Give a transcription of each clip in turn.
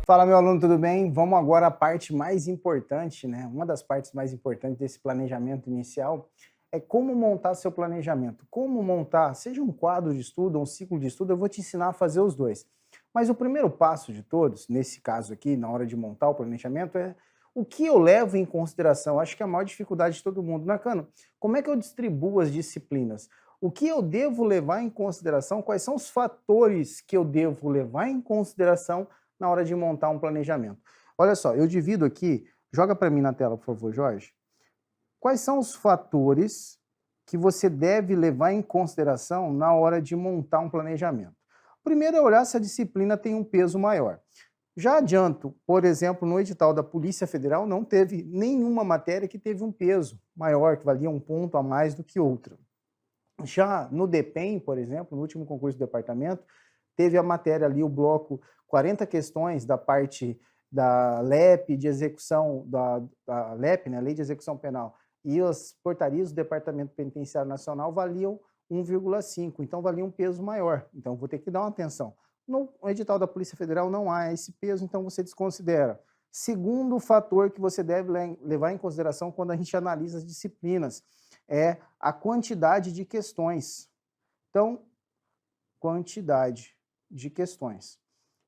Fala, meu aluno, tudo bem? Vamos agora à parte mais importante, né? Uma das partes mais importantes desse planejamento inicial é como montar seu planejamento. Como montar, seja um quadro de estudo ou um ciclo de estudo, eu vou te ensinar a fazer os dois. Mas o primeiro passo de todos, nesse caso aqui, na hora de montar o planejamento, é o que eu levo em consideração. Acho que é a maior dificuldade de todo mundo. Nakano, como é que eu distribuo as disciplinas? O que eu devo levar em consideração? Quais são os fatores que eu devo levar em consideração na hora de montar um planejamento? Olha só, eu divido aqui, joga para mim na tela, por favor, Jorge. Quais são os fatores que você deve levar em consideração na hora de montar um planejamento? O primeiro é olhar se a disciplina tem um peso maior. Já adianto, por exemplo, no edital da Polícia Federal não teve nenhuma matéria que teve um peso maior, que valia um ponto a mais do que outra. Já no DEPEN, por exemplo, no último concurso do departamento, teve a matéria ali, o bloco 40 questões da parte da LEP, de execução, da LEP, né, Lei de Execução Penal, e as portarias do Departamento Penitenciário Nacional valiam 1,5, então valia um peso maior, então vou ter que dar uma atenção. No edital da Polícia Federal não há esse peso, então você desconsidera. Segundo fator que você deve levar em consideração quando a gente analisa as disciplinas é a quantidade de questões. Então, quantidade de questões.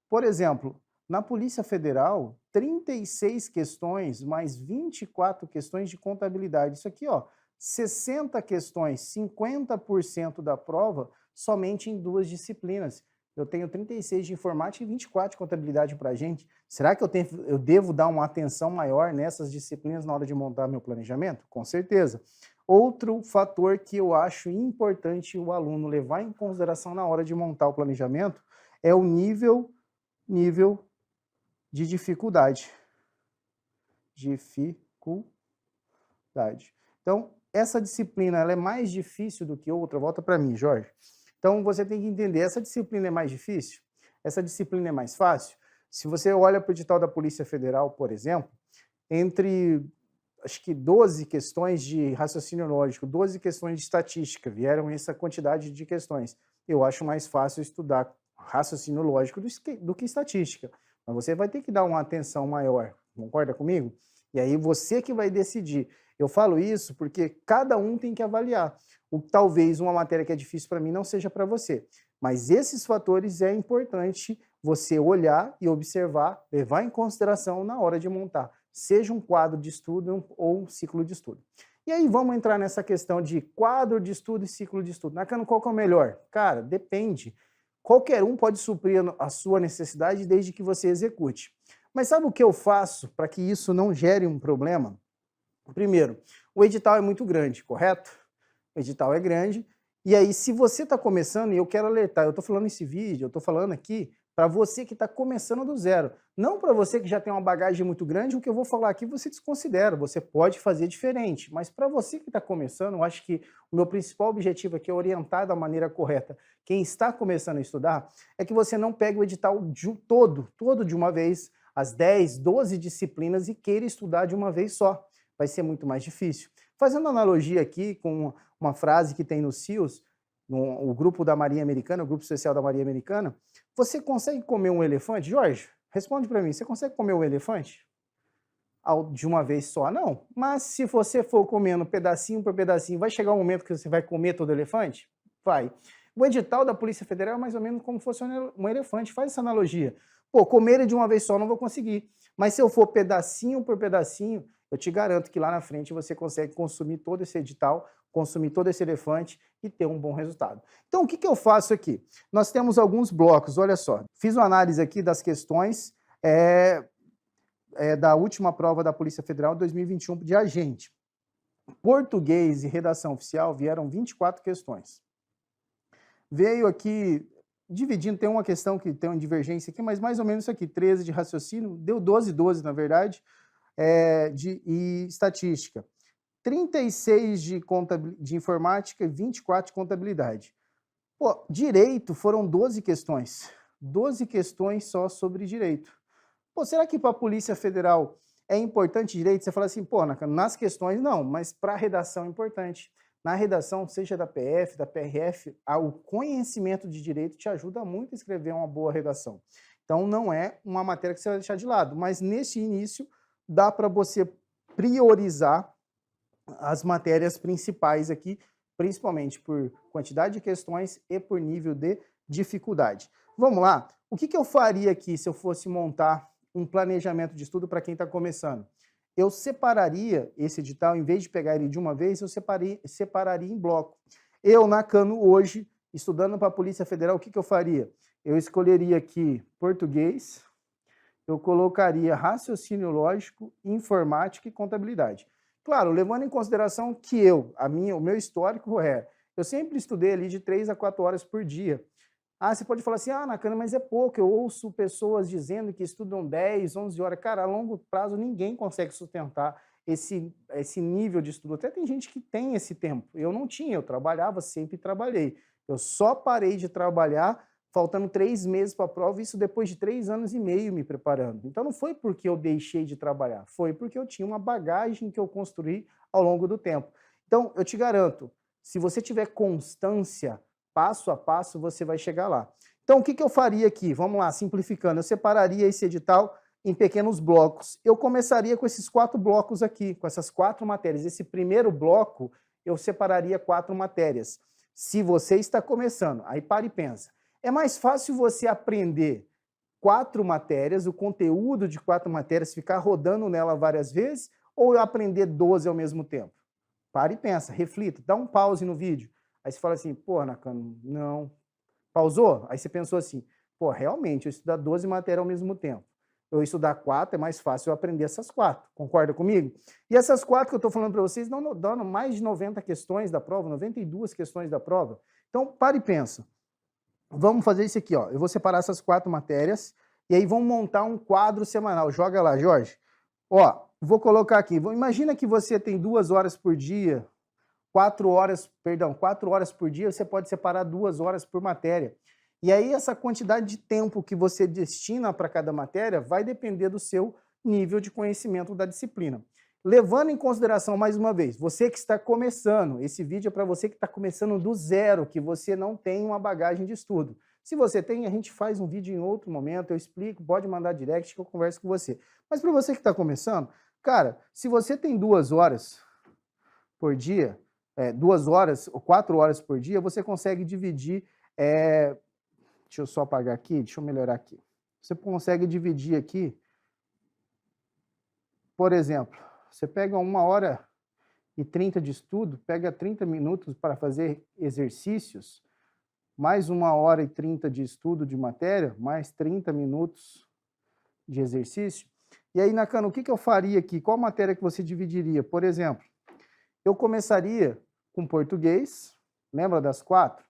Por exemplo, na Polícia Federal, 36 questões mais 24 questões de contabilidade. Isso aqui, ó, 60 questões, 50% da prova somente em duas disciplinas. Eu tenho 36 de informática e 24 de contabilidade para a gente. Será que eu devo dar uma atenção maior nessas disciplinas na hora de montar meu planejamento? Com certeza. Outro fator que eu acho importante o aluno levar em consideração na hora de montar o planejamento é o nível de dificuldade. Então, essa disciplina ela é mais difícil do que outra. Volta para mim, Jorge. Então, você tem que entender, essa disciplina é mais difícil? Essa disciplina é mais fácil? Se você olha para o edital da Polícia Federal, por exemplo, entre, acho que 12 questões de raciocínio lógico, 12 questões de estatística, vieram essa quantidade de questões. Eu acho mais fácil estudar raciocínio lógico do que estatística. Mas você vai ter que dar uma atenção maior, concorda comigo? E aí você que vai decidir. Eu falo isso porque cada um tem que avaliar. Talvez uma matéria que é difícil para mim não seja para você. Mas esses fatores é importante você olhar e observar, levar em consideração na hora de montar, seja um quadro de estudo ou um ciclo de estudo. E aí vamos entrar nessa questão de quadro de estudo e ciclo de estudo. Nakano, qual que é o melhor? Cara, depende. Qualquer um pode suprir a sua necessidade desde que você execute. Mas sabe o que eu faço para que isso não gere um problema? Primeiro, o edital é muito grande, correto? O edital é grande. E aí, se você está começando, e eu quero alertar, eu estou falando nesse vídeo, eu estou falando aqui para você que está começando do zero. Não para você que já tem uma bagagem muito grande, o que eu vou falar aqui você desconsidera, você pode fazer diferente. Mas para você que está começando, eu acho que o meu principal objetivo aqui é orientar da maneira correta quem está começando a estudar, é que você não pegue o edital todo de uma vez, as 10, 12 disciplinas e queira estudar de uma vez só. Vai ser muito mais difícil. Fazendo analogia aqui com uma frase que tem no CIOS, o grupo da Marinha Americana, o grupo especial da Marinha Americana, você consegue comer um elefante? Jorge, responde para mim, você consegue comer um elefante? De uma vez só? Não. Mas se você for comendo pedacinho por pedacinho, vai chegar um momento que você vai comer todo o elefante? Vai. O edital da Polícia Federal é mais ou menos como se fosse um elefante, faz essa analogia. Pô, comer ele de uma vez só não vou conseguir. Mas se eu for pedacinho por pedacinho, eu te garanto que lá na frente você consegue consumir todo esse edital, consumir todo esse elefante e ter um bom resultado. Então, o que eu faço aqui? Nós temos alguns blocos, olha só. Fiz uma análise aqui das questões da última prova da Polícia Federal 2021 de agente. Português e redação oficial vieram 24 questões. Veio aqui, dividindo, tem uma questão que tem uma divergência aqui, mas mais ou menos isso aqui, 13 de raciocínio, deu 12, na verdade, e estatística. 36 de informática e 24 de contabilidade. Pô, direito foram 12 questões. 12 questões só sobre direito. Pô, será que para a Polícia Federal é importante direito? Você fala assim, pô, nas questões não, mas para a redação é importante. Na redação, seja da PF, da PRF, o conhecimento de direito te ajuda muito a escrever uma boa redação. Então, não é uma matéria que você vai deixar de lado, mas nesse início dá para você priorizar as matérias principais aqui, principalmente por quantidade de questões e por nível de dificuldade. Vamos lá? O que eu faria aqui se eu fosse montar um planejamento de estudo para quem está começando? Eu separaria esse edital, em vez de pegar ele de uma vez, eu separaria em bloco. Eu, na Cano, hoje, estudando para a Polícia Federal, o que eu faria? Eu escolheria aqui português, eu colocaria raciocínio lógico, informática e contabilidade. Claro, levando em consideração que o meu histórico eu sempre estudei ali de 3 a 4 horas por dia. Ah, você pode falar assim, Nakana, mas é pouco, eu ouço pessoas dizendo que estudam 10, 11 horas. Cara, a longo prazo ninguém consegue sustentar esse nível de estudo. Até tem gente que tem esse tempo. Eu não tinha, eu trabalhava, sempre trabalhei. Eu só parei de trabalhar faltando 3 meses para a prova, isso depois de 3 anos e meio me preparando. Então não foi porque eu deixei de trabalhar, foi porque eu tinha uma bagagem que eu construí ao longo do tempo. Então, eu te garanto, se você tiver constância, passo a passo, você vai chegar lá. Então, o que eu faria aqui? Vamos lá, simplificando. Eu separaria esse edital em pequenos blocos. Eu começaria com esses 4 blocos aqui, com essas 4 matérias. Esse primeiro bloco, eu separaria 4 matérias. Se você está começando, aí para e pensa. É mais fácil você aprender 4 matérias, o conteúdo de 4 matérias, ficar rodando nela várias vezes, ou eu aprender 12 ao mesmo tempo? Para e pensa, reflita, dá um pause no vídeo. Aí você fala assim, pô, Nakano, não. Pausou? Aí você pensou assim, pô, realmente, eu estudar 12 matérias ao mesmo tempo. Eu estudar 4 é mais fácil eu aprender essas 4. Concorda comigo? E essas 4 que eu estou falando para vocês dão mais de 90 questões da prova, 92 questões da prova. Então, para e pensa. Vamos fazer isso aqui, ó. Eu vou separar essas 4 matérias e aí vamos montar um quadro semanal. Joga lá, Jorge. Ó, vou colocar aqui. Imagina que você tem 2 horas por dia, 4 horas por dia, você pode separar 2 horas por matéria. E aí essa quantidade de tempo que você destina para cada matéria vai depender do seu nível de conhecimento da disciplina. Levando em consideração, mais uma vez, você que está começando, esse vídeo é para você que está começando do zero, que você não tem uma bagagem de estudo. Se você tem, a gente faz um vídeo em outro momento, eu explico, pode mandar direct que eu converso com você. Mas para você que está começando, cara, se você tem 2 horas por dia, 2 horas ou 4 horas por dia, você consegue dividir, deixa eu só apagar aqui, deixa eu melhorar aqui. Você consegue dividir aqui, por exemplo, você pega 1 hora e 30 de estudo, pega 30 minutos para fazer exercícios, mais 1 hora e 30 de estudo de matéria, mais 30 minutos de exercício. E aí, Nakano, o que eu faria aqui? Qual matéria que você dividiria? Por exemplo, eu começaria com português, lembra das 4?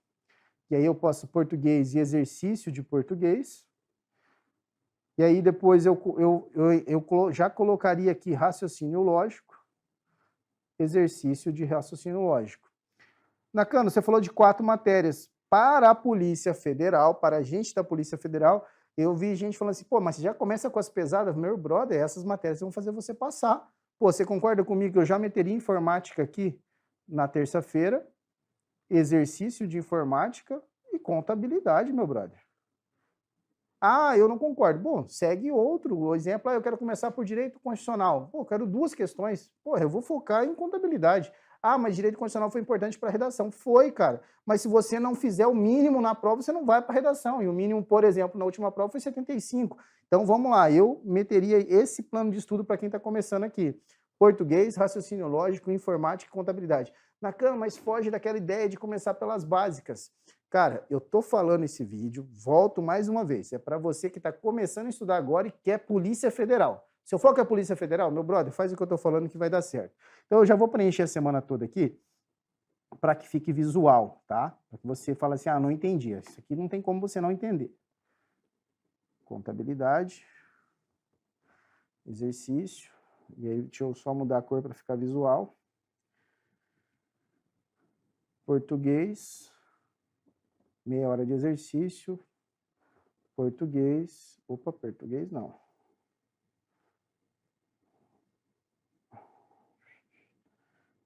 E aí eu posso português e exercício de português. E aí depois eu já colocaria aqui raciocínio lógico, exercício de raciocínio lógico. Nakano, você falou de 4 matérias. Para a Polícia Federal, para a gente da Polícia Federal, eu vi gente falando assim, pô, mas você já começa com as pesadas? Meu brother, essas matérias vão fazer você passar. Pô, você concorda comigo que eu já meteria informática aqui na terça-feira, exercício de informática e contabilidade, meu brother. Ah, eu não concordo. Bom, segue outro exemplo. Eu quero começar por direito constitucional. Pô, eu quero 2 questões. Pô, eu vou focar em contabilidade. Ah, mas direito constitucional foi importante para a redação. Foi, cara. Mas se você não fizer o mínimo na prova, você não vai para a redação. E o mínimo, por exemplo, na última prova foi 75. Então, vamos lá. Eu meteria esse plano de estudo para quem está começando aqui. Português, raciocínio lógico, informática e contabilidade. Nakano, mas foge daquela ideia de começar pelas básicas. Cara, eu tô falando esse vídeo, volto mais uma vez, é para você que está começando a estudar agora e quer Polícia Federal. Se eu for que é Polícia Federal, meu brother, faz o que eu tô falando que vai dar certo. Então eu já vou preencher a semana toda aqui para que fique visual, tá? Para que você fale assim, não entendi, isso aqui não tem como você não entender. Contabilidade, exercício, e aí deixa eu só mudar a cor para ficar visual. Português, meia hora de exercício, português, português não.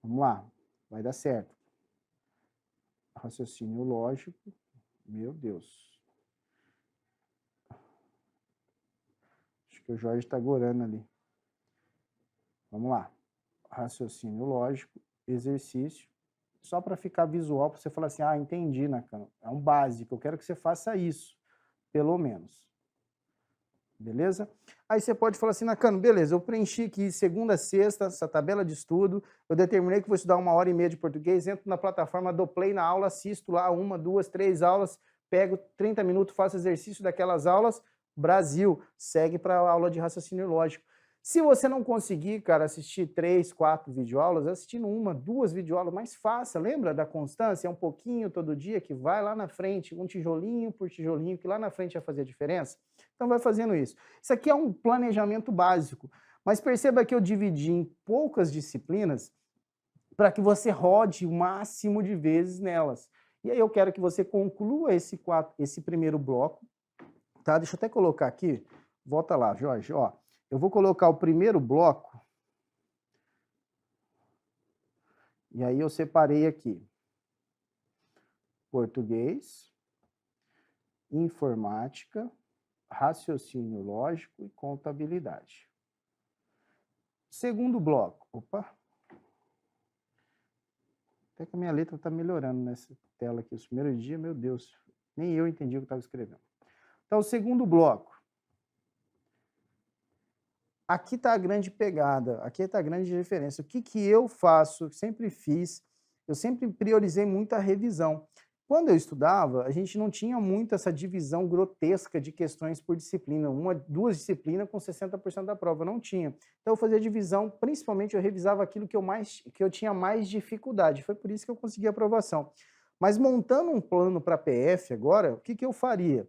Vamos lá, vai dar certo. Raciocínio lógico, meu Deus. que o Jorge está gorando ali. Vamos lá. Raciocínio lógico, exercício. Só para ficar visual, para você falar assim, ah, entendi, Nakano. É um básico, eu quero que você faça isso, pelo menos. Beleza? Aí você pode falar assim, Nakano, beleza, eu preenchi aqui segunda a sexta, essa tabela de estudo, eu determinei que vou estudar 1h30 de português, entro na plataforma, dou play na aula, assisto lá 1, 2, 3 aulas, pego 30 minutos, faço exercício daquelas aulas, Brasil, segue para a aula de raciocínio lógico. Se você não conseguir, cara, assistir 3, 4 videoaulas, assistindo 1, 2 videoaulas, mais fácil, lembra da constância? É um pouquinho todo dia que vai lá na frente, um tijolinho por tijolinho, que lá na frente vai fazer a diferença. Então vai fazendo isso. Isso aqui é um planejamento básico, mas perceba que eu dividi em poucas disciplinas para que você rode o máximo de vezes nelas. E aí eu quero que você conclua esse primeiro bloco, tá? Deixa eu até colocar aqui, volta lá, Jorge, ó. Eu vou colocar o primeiro bloco, e aí eu separei aqui, português, informática, raciocínio lógico e contabilidade. Segundo bloco, opa, até que a minha letra está melhorando nessa tela aqui, os primeiros dias, meu Deus, nem eu entendi o que estava escrevendo. Então, o segundo bloco. Aqui está a grande pegada, aqui está a grande diferença. O que eu faço, sempre fiz, eu sempre priorizei muito a revisão. Quando eu estudava, a gente não tinha muito essa divisão grotesca de questões por disciplina, 1, 2 disciplinas com 60% da prova, não tinha. Então eu fazia divisão, principalmente eu revisava aquilo que eu tinha mais dificuldade, foi por isso que eu consegui a aprovação. Mas montando um plano para PF agora, o que eu faria?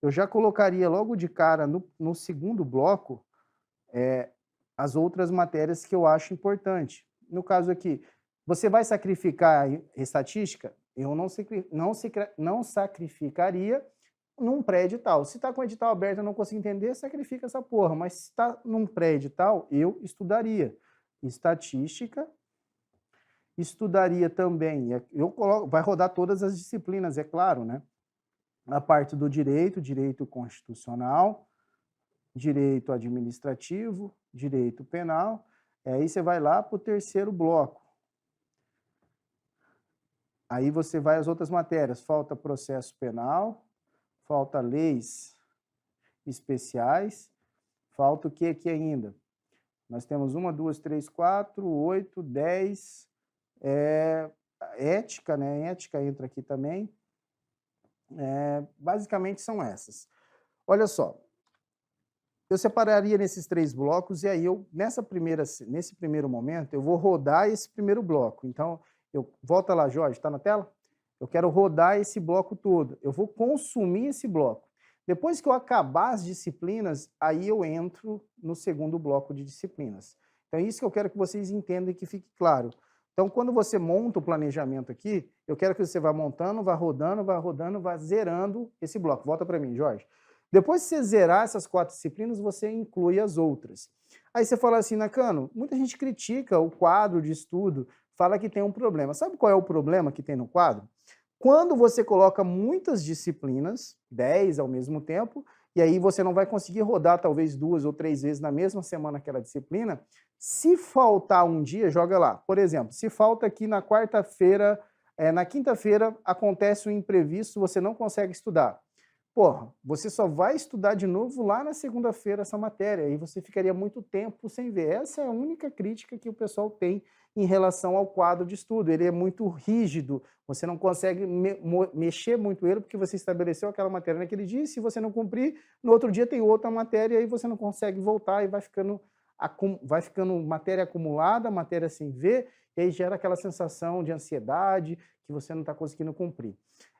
Eu já colocaria logo de cara no segundo bloco, as outras matérias que eu acho importante. No caso aqui, você vai sacrificar estatística? Eu não sacrificaria num pré-edital. Se está com o edital aberto e não consigo entender, sacrifica essa porra. Mas se está num pré-edital, eu estudaria estatística, estudaria também, vai rodar todas as disciplinas, é claro, né? A parte do direito constitucional, direito administrativo, direito penal, aí você vai lá para o terceiro bloco. Aí você vai às outras matérias, falta processo penal, falta leis especiais, falta o que aqui ainda? Nós temos 1, 2, 3, 4, 8, 10, ética, né? Ética entra aqui também. Basicamente são essas. Olha só, eu separaria nesses 3 blocos e aí nesse primeiro momento eu vou rodar esse primeiro bloco. Então, volta lá, Jorge, está na tela? Eu quero rodar esse bloco todo. Eu vou consumir esse bloco. Depois que eu acabar as disciplinas, aí eu entro no segundo bloco de disciplinas. Então, é isso que eu quero que vocês entendam e que fique claro. Então, quando você monta o planejamento aqui, eu quero que você vá montando, vá rodando, vá zerando esse bloco. Volta para mim, Jorge. Depois que você zerar essas 4 disciplinas, você inclui as outras. Aí você fala assim, Nakano, muita gente critica o quadro de estudo, fala que tem um problema. Sabe qual é o problema que tem no quadro? Quando você coloca muitas disciplinas, 10 ao mesmo tempo, e aí você não vai conseguir rodar talvez 2 ou 3 vezes na mesma semana aquela disciplina, se faltar um dia, joga lá. Por exemplo, se falta aqui na quarta-feira, na quinta-feira acontece um imprevisto, você não consegue estudar. Porra, você só vai estudar de novo lá na segunda-feira essa matéria, e você ficaria muito tempo sem ver. Essa é a única crítica que o pessoal tem em relação ao quadro de estudo. Ele é muito rígido, você não consegue mexer muito ele, porque você estabeleceu aquela matéria naquele dia, e se você não cumprir, no outro dia tem outra matéria, e aí você não consegue voltar, e vai ficando matéria acumulada, matéria sem ver, e aí gera aquela sensação de ansiedade, que você não está conseguindo cumprir.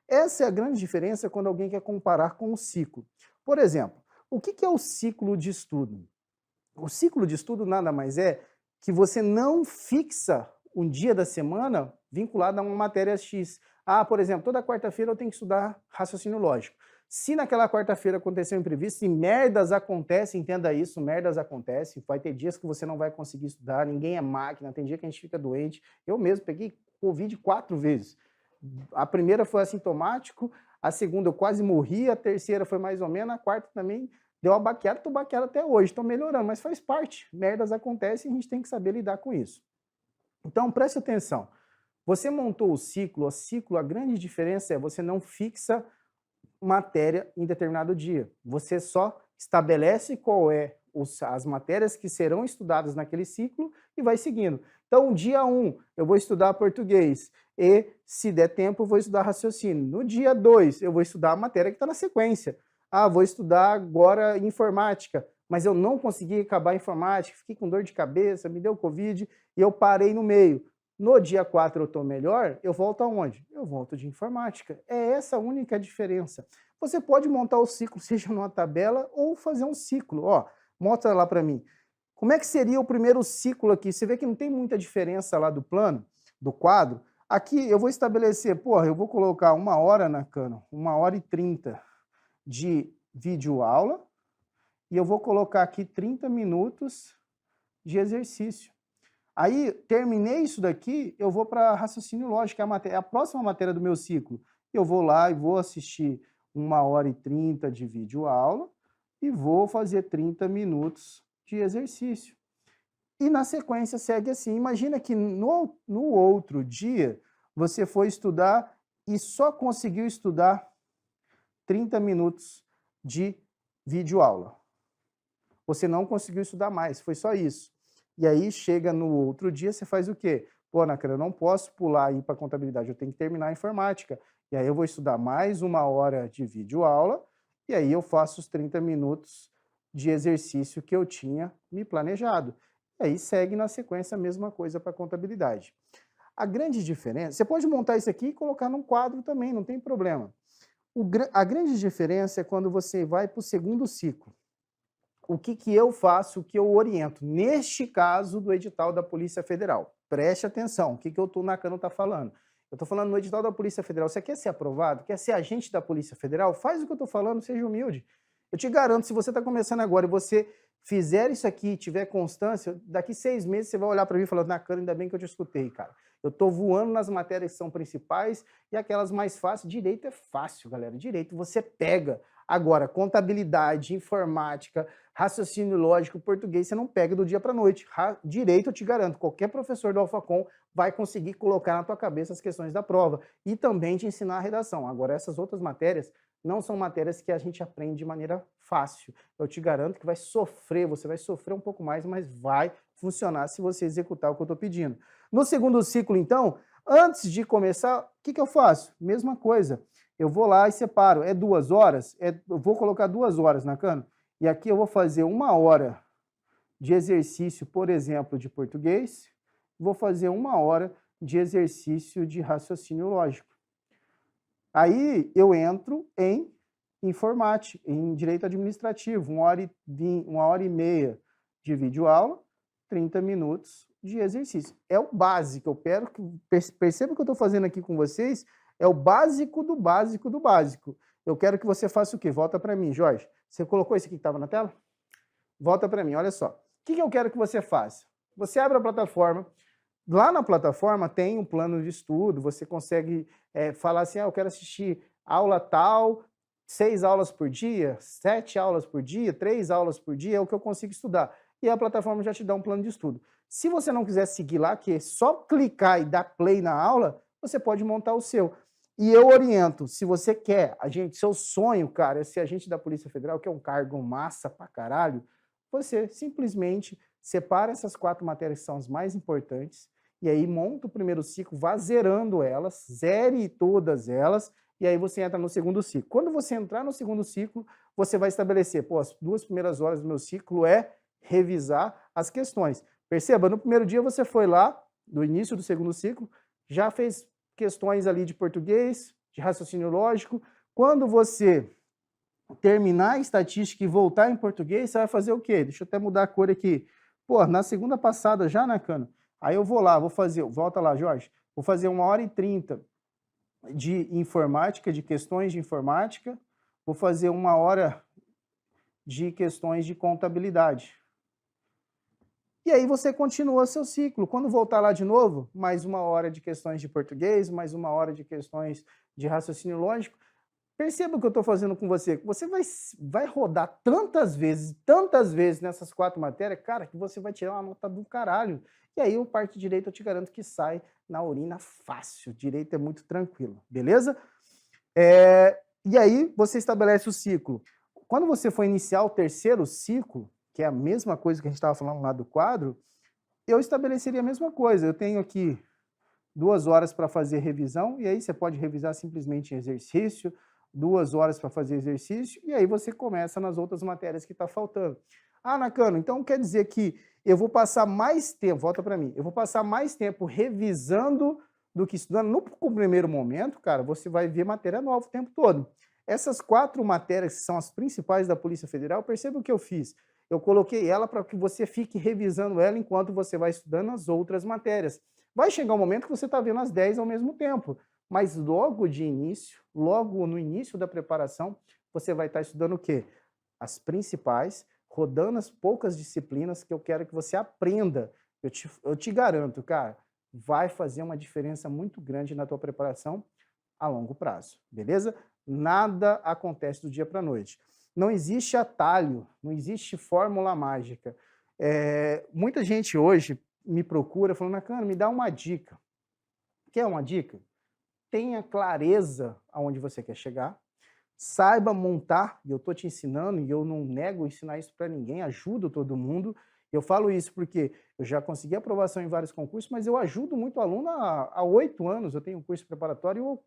Essa é a grande diferença quando alguém quer comparar com o ciclo. Por exemplo, o que é o ciclo de estudo? O ciclo de estudo nada mais é que você não fixa um dia da semana vinculado a uma matéria X. Ah, por exemplo, toda quarta-feira eu tenho que estudar raciocínio lógico. Se naquela quarta-feira acontecer um imprevisto, e merdas acontecem, entenda isso, merdas acontecem, vai ter dias que você não vai conseguir estudar, ninguém é máquina, tem dia que a gente fica doente. Eu mesmo peguei Covid 4 vezes. A primeira foi assintomático, a segunda eu quase morri, a terceira foi mais ou menos, a quarta também Deu a baqueada, tô baqueado até hoje, tô melhorando, mas faz parte. Merdas acontecem e a gente tem que saber lidar com isso. Então, preste atenção. Você montou o ciclo, a grande diferença é você não fixa matéria em determinado dia. Você só estabelece qual é as matérias que serão estudadas naquele ciclo e vai seguindo. Então, dia 1, eu vou estudar português e, se der tempo, eu vou estudar raciocínio. No dia 2, eu vou estudar a matéria que está na sequência. Ah, vou estudar agora informática, mas eu não consegui acabar a informática, fiquei com dor de cabeça, me deu Covid e eu parei no meio. No dia 4 eu estou melhor, eu volto aonde? Eu volto de informática. É essa a única diferença. Você pode montar o ciclo, seja numa tabela ou fazer um ciclo. Ó, mostra lá para mim. Como é que seria o primeiro ciclo aqui? Você vê que não tem muita diferença lá do plano, do quadro. Aqui eu vou estabelecer, porra, eu vou colocar 1 hora na Canon, 1h30 de videoaula e eu vou colocar aqui 30 minutos de exercício. Aí, terminei isso daqui, eu vou para raciocínio lógico, é a próxima matéria do meu ciclo. Eu vou lá e vou assistir 1h30 de videoaula e vou fazer 30 minutos de exercício. E na sequência segue assim. Imagina que no outro dia você foi estudar e só conseguiu estudar 30 minutos de videoaula. Você não conseguiu estudar mais, foi só isso. E aí chega no outro dia, você faz o quê? Pô, Nakara, eu não posso pular e ir para contabilidade, eu tenho que terminar a informática. E aí eu vou estudar mais 1 hora de videoaula, e aí eu faço os 30 minutos de exercício que eu tinha me planejado. E aí segue na sequência a mesma coisa para contabilidade. A grande diferença, você pode montar isso aqui e colocar num quadro também, não tem problema. A grande diferença é quando você vai para o segundo ciclo. O que eu faço, o que eu oriento, neste caso do edital da Polícia Federal. Preste atenção, o que o Nakano está falando. Eu estou falando no edital da Polícia Federal. Você quer ser aprovado? Quer ser agente da Polícia Federal? Faz o que eu estou falando, seja humilde. Eu te garanto, se você está começando agora e você fizer isso aqui e tiver constância, daqui 6 meses você vai olhar para mim e falar, Nakano, ainda bem que eu te escutei, cara. Eu estou voando nas matérias que são principais e aquelas mais fáceis. Direito é fácil, galera. Direito você pega. Agora, contabilidade, informática, raciocínio lógico, português, você não pega do dia para a noite. Direito, eu te garanto, qualquer professor do Alfacom vai conseguir colocar na tua cabeça as questões da prova e também te ensinar a redação. Agora, essas outras matérias não são matérias que a gente aprende de maneira fácil. Eu te garanto que vai sofrer, você vai sofrer um pouco mais, mas vai funcionar se você executar o que eu estou pedindo. No segundo ciclo, então, antes de começar, o que eu faço? Mesma coisa. Eu vou lá e separo. É 2 horas? Eu vou colocar 2 horas na Canon. E aqui eu vou fazer 1 hora de exercício, por exemplo, de português. Vou fazer 1 hora de exercício de raciocínio lógico. Aí eu entro em informática, em direito administrativo. 1h30 de videoaula, 30 minutos de exercício. É o básico. Eu quero que perceba o que eu estou fazendo aqui com vocês. É o básico do básico do básico. Eu quero que você faça o quê? Volta para mim, Jorge. Você colocou isso aqui que estava na tela? Volta para mim, olha só. O que eu quero que você faça? Você abre a plataforma. Lá na plataforma tem um plano de estudo. Você consegue falar assim, eu quero assistir aula tal, 6 aulas por dia, 7 aulas por dia, 3 aulas por dia, é o que eu consigo estudar. E a plataforma já te dá um plano de estudo. Se você não quiser seguir lá, que é só clicar e dar play na aula, você pode montar o seu. E eu oriento, se você quer, seu sonho, cara, é ser agente da Polícia Federal, que é um cargo massa pra caralho, você simplesmente separa essas 4 matérias que são as mais importantes, e aí monta o primeiro ciclo, vá zerando elas, zere todas elas, e aí você entra no segundo ciclo. Quando você entrar no segundo ciclo, você vai estabelecer, pô, as 2 primeiras horas do meu ciclo é revisar as questões. Perceba, no primeiro dia você foi lá, no início do segundo ciclo, já fez questões ali de português, de raciocínio lógico. Quando você terminar a estatística e voltar em português, você vai fazer o quê? Deixa eu até mudar a cor aqui. Pô, na segunda passada já, Nakano, aí eu vou lá, vou fazer, volta lá, Jorge, vou fazer 1h30 de informática, de questões de informática, vou fazer 1 hora de questões de contabilidade. E aí você continua seu ciclo. Quando voltar lá de novo, mais 1 hora de questões de português, mais 1 hora de questões de raciocínio lógico. Perceba o que eu estou fazendo com você. Você vai rodar tantas vezes nessas 4 matérias, cara, que você vai tirar uma nota do caralho. E aí o parte direito eu te garanto que sai na urina fácil. Direito é muito tranquilo, beleza? E aí você estabelece o ciclo. Quando você for iniciar o terceiro ciclo, que é a mesma coisa que a gente estava falando lá do quadro, eu estabeleceria a mesma coisa. Eu tenho aqui 2 horas para fazer revisão, e aí você pode revisar simplesmente em exercício, 2 horas para fazer exercício, e aí você começa nas outras matérias que está faltando. Ah, Nakano, então quer dizer que eu vou passar mais tempo, volta para mim, eu vou passar mais tempo revisando do que estudando? No primeiro momento, cara, você vai ver matéria nova o tempo todo. Essas 4 matérias, que são as principais da Polícia Federal, perceba o que eu fiz. Eu coloquei ela para que você fique revisando ela enquanto você vai estudando as outras matérias. Vai chegar um momento que você está vendo as 10 ao mesmo tempo, mas logo de início, logo no início da preparação, você vai estar estudando o quê? As principais, rodando as poucas disciplinas que eu quero que você aprenda. Eu te garanto, cara, vai fazer uma diferença muito grande na tua preparação a longo prazo, beleza? Nada acontece do dia para a noite. Não existe atalho, não existe fórmula mágica. Muita gente hoje me procura falando, Nakano, me dá uma dica. Quer uma dica? Tenha clareza aonde você quer chegar, saiba montar, e eu estou te ensinando, e eu não nego ensinar isso para ninguém, ajudo todo mundo. Eu falo isso porque eu já consegui aprovação em vários concursos, mas eu ajudo muito aluno há 8 anos, eu tenho um curso preparatório,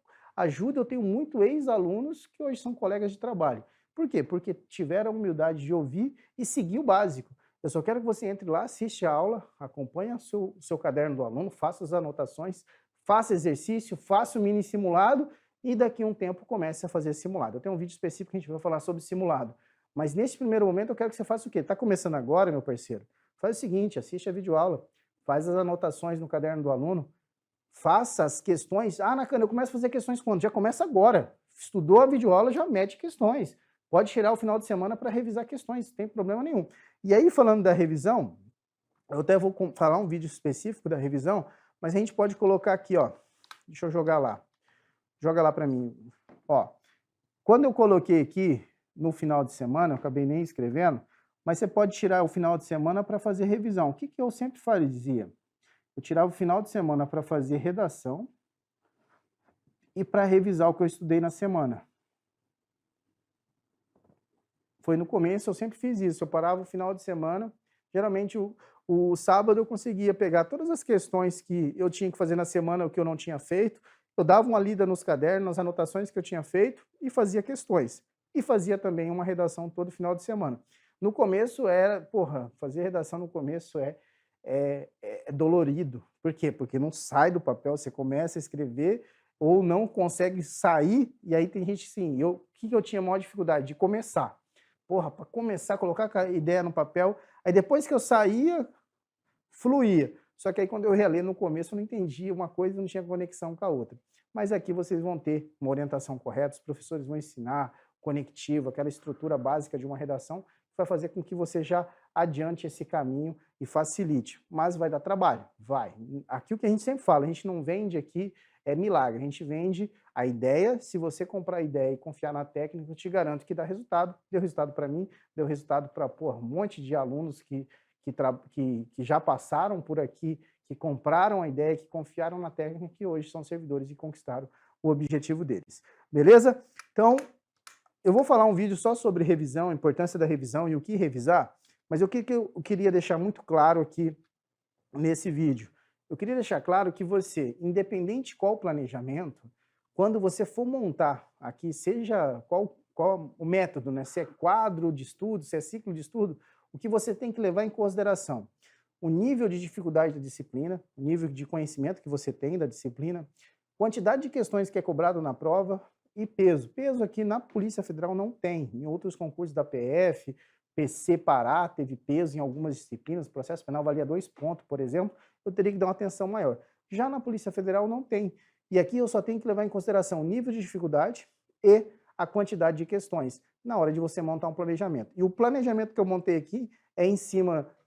eu tenho muito ex-alunos que hoje são colegas de trabalho. Por quê? Porque tiveram a humildade de ouvir e seguir o básico. Eu só quero que você entre lá, assiste a aula, acompanhe o seu caderno do aluno, faça as anotações, faça exercício, faça o mini simulado e daqui a um tempo comece a fazer simulado. Eu tenho um vídeo específico que a gente vai falar sobre simulado. Mas nesse primeiro momento eu quero que você faça o quê? Está começando agora, meu parceiro? Faz o seguinte, assiste a videoaula, faz as anotações no caderno do aluno, faça as questões. Ah, Nakano, eu começo a fazer questões quando? Já começa agora. Estudou a videoaula, já mete questões. Pode tirar o final de semana para revisar questões, não tem problema nenhum. E aí, falando da revisão, eu até vou falar um vídeo específico da revisão, mas a gente pode colocar aqui, ó. Deixa eu jogar lá. Joga lá para mim. Ó, quando eu coloquei aqui no final de semana, eu acabei nem escrevendo, mas você pode tirar o final de semana para fazer revisão. O que eu sempre fazia? Eu tirava o final de semana para fazer redação e para revisar o que eu estudei na semana. Foi no começo, eu sempre fiz isso. Eu parava o final de semana, geralmente o sábado eu conseguia pegar todas as questões que eu tinha que fazer na semana, o que eu não tinha feito, eu dava uma lida nos cadernos, nas anotações que eu tinha feito e fazia questões. E fazia também uma redação todo final de semana. No começo era, fazer redação no começo é dolorido. Por quê? Porque não sai do papel, você começa a escrever ou não consegue sair, e aí tem gente assim, o que eu tinha maior dificuldade? De começar. Para começar a colocar a ideia no papel, aí depois que eu saía, fluía. Só que aí quando eu relia no começo eu não entendia uma coisa e não tinha conexão com a outra. Mas aqui vocês vão ter uma orientação correta, os professores vão ensinar conectivo, aquela estrutura básica de uma redação, que vai fazer com que você já adiante esse caminho e facilite. Mas vai dar trabalho? Vai. Aqui o que a gente sempre fala, a gente não vende aqui milagre, a gente vende a ideia. Se você comprar a ideia e confiar na técnica, eu te garanto que dá resultado. Deu resultado para mim, deu resultado para um monte de alunos que já passaram por aqui, que compraram a ideia, que confiaram na técnica, que hoje são servidores e conquistaram o objetivo deles. Beleza? Então, eu vou falar um vídeo só sobre revisão, a importância da revisão e o que revisar, mas o que eu queria deixar muito claro aqui nesse vídeo? Eu queria deixar claro que você, independente de qual planejamento, quando você for montar aqui, seja qual o método, né? Se é quadro de estudo, se é ciclo de estudo, o que você tem que levar em consideração? O nível de dificuldade da disciplina, o nível de conhecimento que você tem da disciplina, quantidade de questões que é cobrado na prova e peso. Peso aqui na Polícia Federal não tem. Em outros concursos da PF, PC Pará teve peso em algumas disciplinas, processo penal valia 2 pontos, por exemplo, eu teria que dar uma atenção maior. Já na Polícia Federal não tem. E aqui eu só tenho que levar em consideração o nível de dificuldade e a quantidade de questões na hora de você montar um planejamento. E o planejamento que eu montei aqui é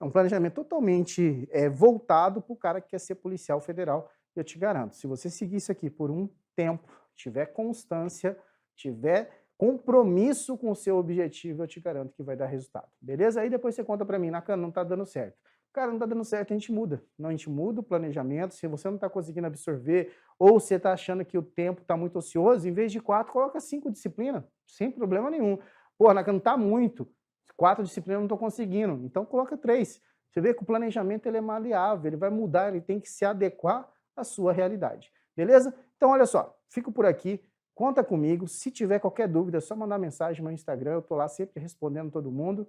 um planejamento totalmente voltado para o cara que quer ser policial federal. Eu te garanto, se você seguir isso aqui por um tempo, tiver constância, tiver compromisso com o seu objetivo, eu te garanto que vai dar resultado, beleza? Aí depois você conta para mim, Nakano, não tá dando certo. Cara, não tá dando certo, a gente muda. Não, a gente muda o planejamento, se você não tá conseguindo absorver, ou você tá achando que o tempo tá muito ocioso, em vez de 4, coloca 5 disciplinas, sem problema nenhum. Pô, Nakano, tá muito, 4 disciplinas eu não tô conseguindo, então coloca 3. Você vê que o planejamento ele é maleável, ele vai mudar, ele tem que se adequar à sua realidade, beleza? Então, olha só, fico por aqui. Conta comigo, se tiver qualquer dúvida, é só mandar mensagem no meu Instagram, eu tô lá sempre respondendo todo mundo.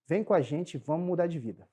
Vem com a gente, vamos mudar de vida.